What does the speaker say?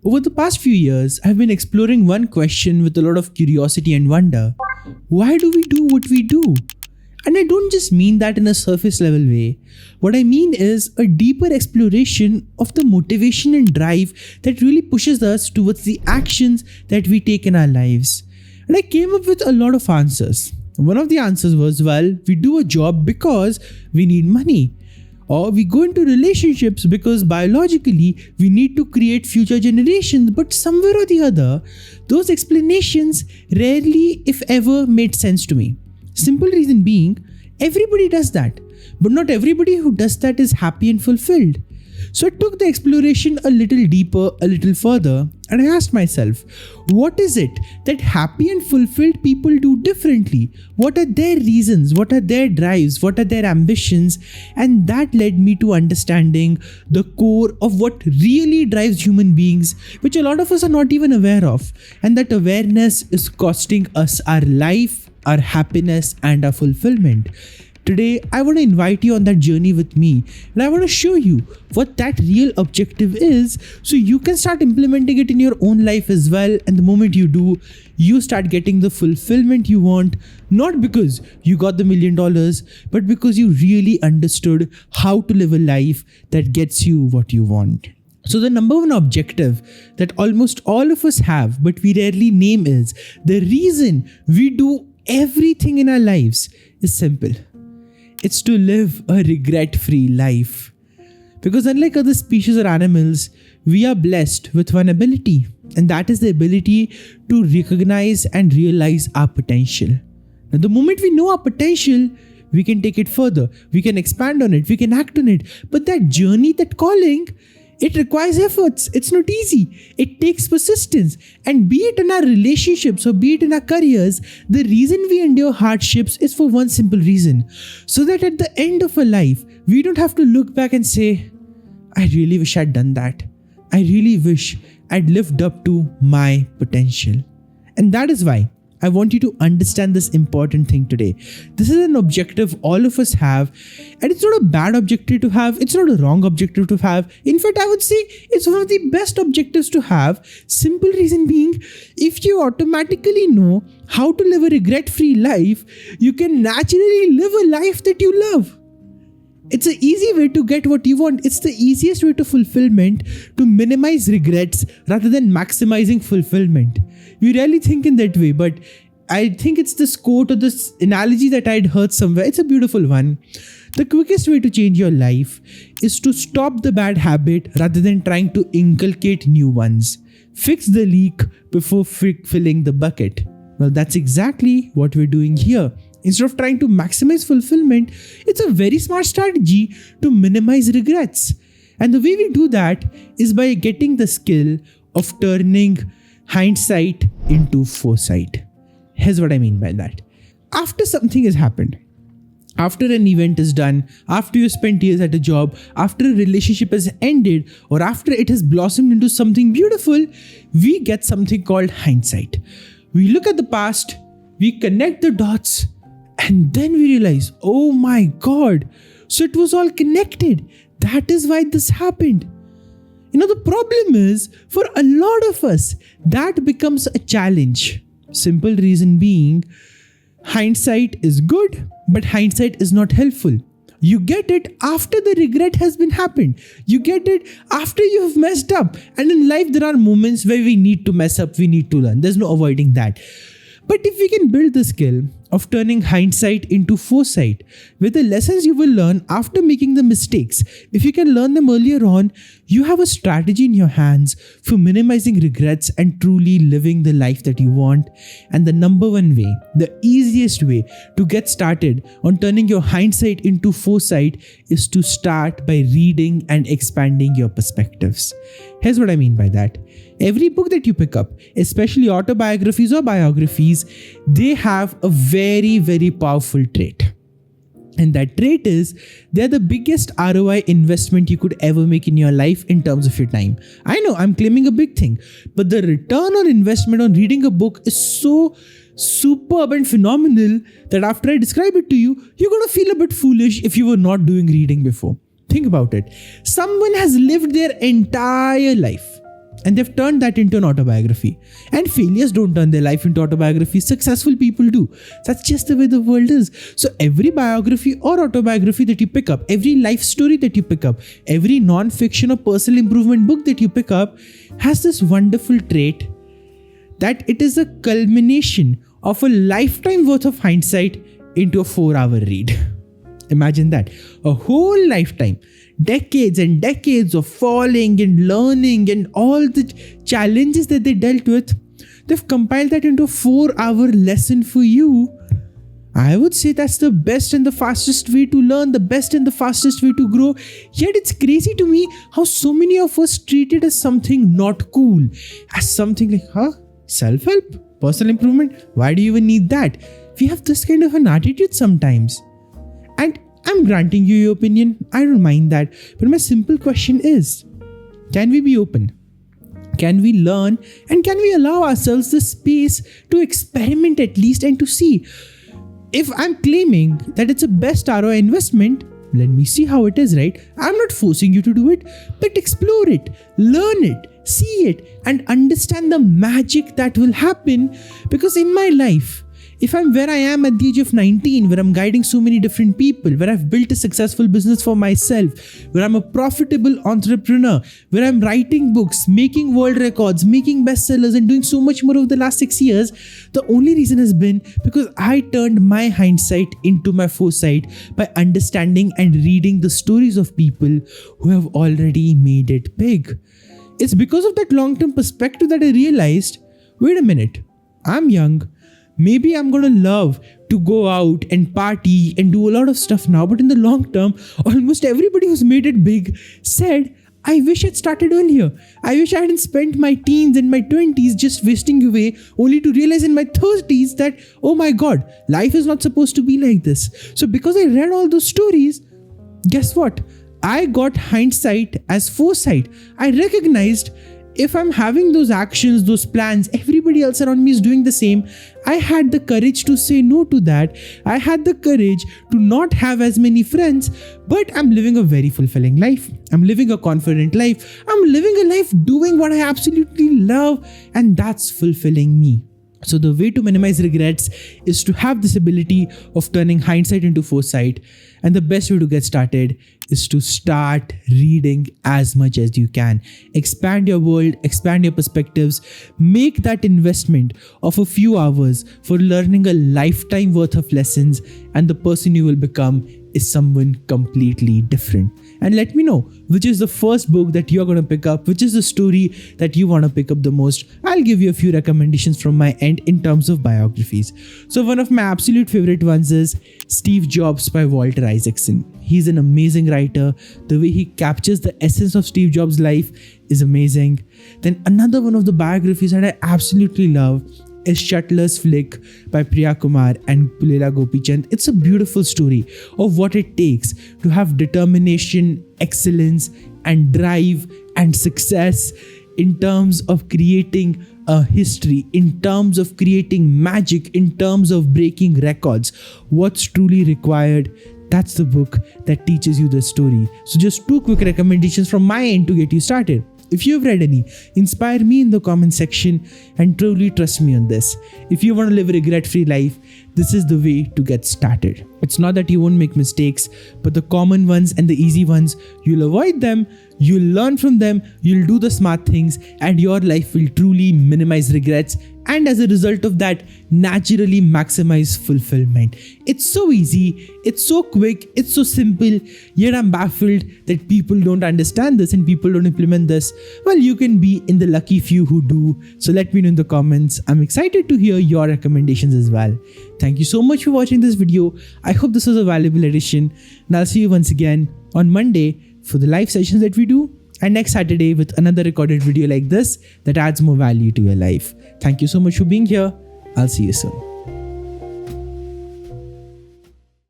Over the past few years, I've been exploring one question with a lot of curiosity and wonder. Why do we do what we do? And I don't just mean that in a surface level way. What I mean is a deeper exploration of the motivation and drive that really pushes us towards the actions that we take in our lives. And I came up with a lot of answers. One of the answers was, well, we do a job because we need money. Or we go into relationships because biologically we need to create future generations. But somewhere or the other, those explanations rarely, if ever, made sense to me. Simple reason being, everybody does that. But not everybody who does that is happy and fulfilled. So I took the exploration a little deeper, a little further, and I asked myself, what is it that happy and fulfilled people do differently? What are their reasons? What are their drives? What are their ambitions? And that led me to understanding the core of what really drives human beings, which a lot of us are not even aware of. And that awareness is costing us our life, our happiness, and our fulfillment. Today, I want to invite you on that journey with me, and I want to show you what that real objective is so you can start implementing it in your own life as well. And the moment you do, you start getting the fulfillment you want, not because you got the $1 million, but because you really understood how to live a life that gets you what you want. So the number one objective that almost all of us have, but we rarely name, is the reason we do everything in our lives is simple. It's to live a regret-free life. Because unlike other species or animals, we are blessed with one ability, and that is the ability to recognize and realize our potential. Now, the moment we know our potential, we can take it further, we can expand on it, we can act on it. But that journey, that calling, it requires efforts. It's not easy. It takes persistence. And be it in our relationships or be it in our careers, the reason we endure hardships is for one simple reason. So that at the end of our life, we don't have to look back and say, I really wish I'd done that. I really wish I'd lived up to my potential. And that is why I want you to understand this important thing today. This is an objective all of us have, and it's not a bad objective to have. It's not a wrong objective to have. In fact, I would say it's one of the best objectives to have. Simple reason being, if you automatically know how to live a regret-free life, you can naturally live a life that you love. It's an easy way to get what you want. It's the easiest way to fulfillment, to minimize regrets rather than maximizing fulfillment. We rarely think in that way, but I think it's this quote or this analogy that I'd heard somewhere. It's a beautiful one. The quickest way to change your life is to stop the bad habit rather than trying to inculcate new ones. Fix the leak before filling the bucket. Well, that's exactly what we're doing here. Instead of trying to maximize fulfillment, it's a very smart strategy to minimize regrets. And the way we do that is by getting the skill of turning hindsight into foresight. Here's what I mean by that. After something has happened, after an event is done, after you spent years at a job, after a relationship has ended, or after it has blossomed into something beautiful, we get something called hindsight. We look at the past, we connect the dots, and then we realize, oh my God, so it was all connected. That is why this happened. The problem is, for a lot of us, that becomes a challenge. Simple reason being, hindsight is good, but hindsight is not helpful. You get it after the regret has been happened. You get it after you have messed up. And in life, there are moments where we need to mess up, we need to learn. There's no avoiding that. But if we can build the skill of turning hindsight into foresight, with the lessons you will learn after making the mistakes, if you can learn them earlier on, you have a strategy in your hands for minimizing regrets and truly living the life that you want. And the number one way, the easiest way to get started on turning your hindsight into foresight is to start by reading and expanding your perspectives. Here's what I mean by that. Every book that you pick up, especially autobiographies or biographies, they have a very, very powerful trait. And that trait is, they're the biggest ROI investment you could ever make in your life in terms of your time. I know I'm claiming a big thing, but the return on investment on reading a book is so superb and phenomenal that after I describe it to you, you're going to feel a bit foolish if you were not doing reading before. Think about it. Someone has lived their entire life and they've turned that into an autobiography. And failures don't turn their life into autobiographies, successful people do. That's just the way the world is. So every biography or autobiography that you pick up, every life story that you pick up, every non-fiction or personal improvement book that you pick up has this wonderful trait that it is a culmination of a lifetime worth of hindsight into a 4-hour read. Imagine that. A whole lifetime, decades and decades of falling and learning and all the challenges that they dealt with, they've compiled that into a 4-hour lesson for you. I would say that's the best and the fastest way to learn, the best and the fastest way to grow. Yet it's crazy to me how so many of us treat it as something not cool, as something like, self-help, personal improvement, why do you even need that? We have this kind of an attitude sometimes. And I'm granting you your opinion, I don't mind that. But my simple question is, can we be open? Can we learn? And can we allow ourselves the space to experiment at least and to see? If I'm claiming that it's a best ROI investment, let me see how it is, right? I'm not forcing you to do it, but explore it, learn it, see it, and understand the magic that will happen. Because in my life, if I'm where I am at the age of 19, where I'm guiding so many different people, where I've built a successful business for myself, where I'm a profitable entrepreneur, where I'm writing books, making world records, making bestsellers, and doing so much more over the last 6 years, the only reason has been because I turned my hindsight into my foresight by understanding and reading the stories of people who have already made it big. It's because of that long-term perspective that I realized, wait a minute, I'm young. Maybe I'm going to love to go out and party and do a lot of stuff now. But in the long term, almost everybody who's made it big said, I wish I'd started earlier. I wish I hadn't spent my teens and my 20s just wasting away, only to realize in my 30s that, oh my God, life is not supposed to be like this. So because I read all those stories, guess what? I got hindsight as foresight. I recognized if I'm having those actions, those plans, everybody else around me is doing the same. I had the courage to say no to that. I had the courage to not have as many friends, but I'm living a very fulfilling life. I'm living a confident life. I'm living a life doing what I absolutely love, and that's fulfilling me. So the way to minimize regrets is to have this ability of turning hindsight into foresight. And the best way to get started is to start reading as much as you can. Expand your world, expand your perspectives, make that investment of a few hours for learning a lifetime worth of lessons, and the person you will become is someone completely different. And let me know which is the first book that you're going to pick up, which is the story that you want to pick up the most. I'll give you a few recommendations from my end in terms of biographies. So one of my absolute favorite ones is Steve Jobs by Walter Isaacson. He's an amazing writer. The way he captures the essence of Steve Jobs' life is amazing. Then another one of the biographies that I absolutely love is Shuttler's Flick by Priya Kumar and Pulela Gopichand. It's a beautiful story of what it takes to have determination, excellence, and drive and success in terms of creating a history, in terms of creating magic, in terms of breaking records. What's truly required? That's the book that teaches you the story. So just 2 quick recommendations from my end to get you started. If you've read any, inspire me in the comment section and truly trust me on this. If you want to live a regret-free life, this is the way to get started. It's not that you won't make mistakes, but the common ones and the easy ones, you'll avoid them, you'll learn from them, you'll do the smart things, and your life will truly minimize regrets, and as a result of that, naturally maximize fulfillment. It's so easy, it's so quick, it's so simple, yet I'm baffled that people don't understand this and people don't implement this. Well, you can be in the lucky few who do, so let me know in the comments. I'm excited to hear your recommendations as well. Thank you so much for watching this video. I hope this was a valuable addition, and I'll see you once again on Monday for the live sessions that we do, and next Saturday with another recorded video like this that adds more value to your life. Thank you so much for being here. I'll see you soon.